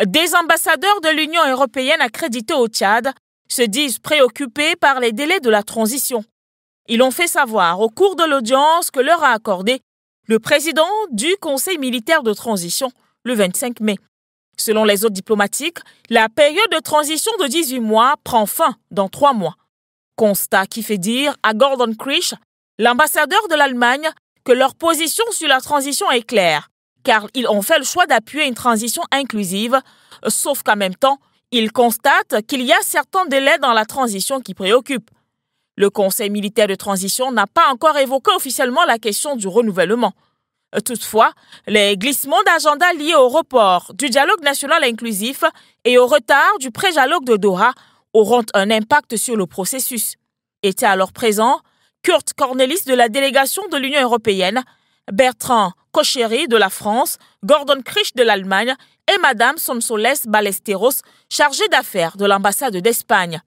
Des ambassadeurs de l'Union européenne accrédités au Tchad se disent préoccupés par les délais de la transition. Ils ont fait savoir au cours de l'audience que leur a accordé le président du Conseil militaire de transition le 25 mai. Selon les autres diplomatiques, la période de transition de 18 mois prend fin dans 3 mois. Constat qui fait dire à Gordon Krisch, l'ambassadeur de l'Allemagne, que leur position sur la transition est claire, car ils ont fait le choix d'appuyer une transition inclusive, sauf qu'en même temps, ils constatent qu'il y a certains délais dans la transition qui préoccupent. Le Conseil militaire de transition n'a pas encore évoqué officiellement la question du renouvellement. Toutefois, les glissements d'agenda liés au report du dialogue national inclusif et au retard du pré-dialogue de Doha auront un impact sur le processus. Étaient alors présents Kurt Cornelis de la délégation de l'Union européenne, Bertrand Kocheri de la France, Gordon Krisch de l'Allemagne et Madame Sonsoles Ballesteros, chargée d'affaires de l'ambassade d'Espagne.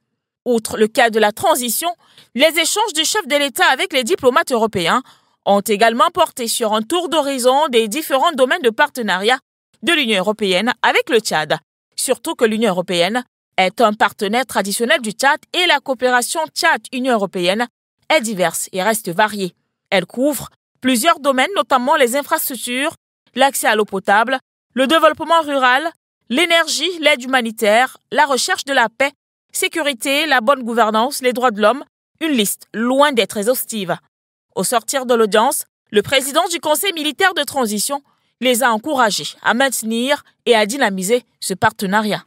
Outre le cas de la transition, les échanges du chef de l'État avec les diplomates européens ont également porté sur un tour d'horizon des différents domaines de partenariat de l'Union européenne avec le Tchad. Surtout que l'Union européenne est un partenaire traditionnel du Tchad et la coopération Tchad-Union européenne est diverse et reste variée. Elle couvre plusieurs domaines, notamment les infrastructures, l'accès à l'eau potable, le développement rural, l'énergie, l'aide humanitaire, la recherche de la paix, sécurité, la bonne gouvernance, les droits de l'homme, une liste loin d'être exhaustive. Au sortir de l'audience, le président du Conseil militaire de transition les a encouragés à maintenir et à dynamiser ce partenariat.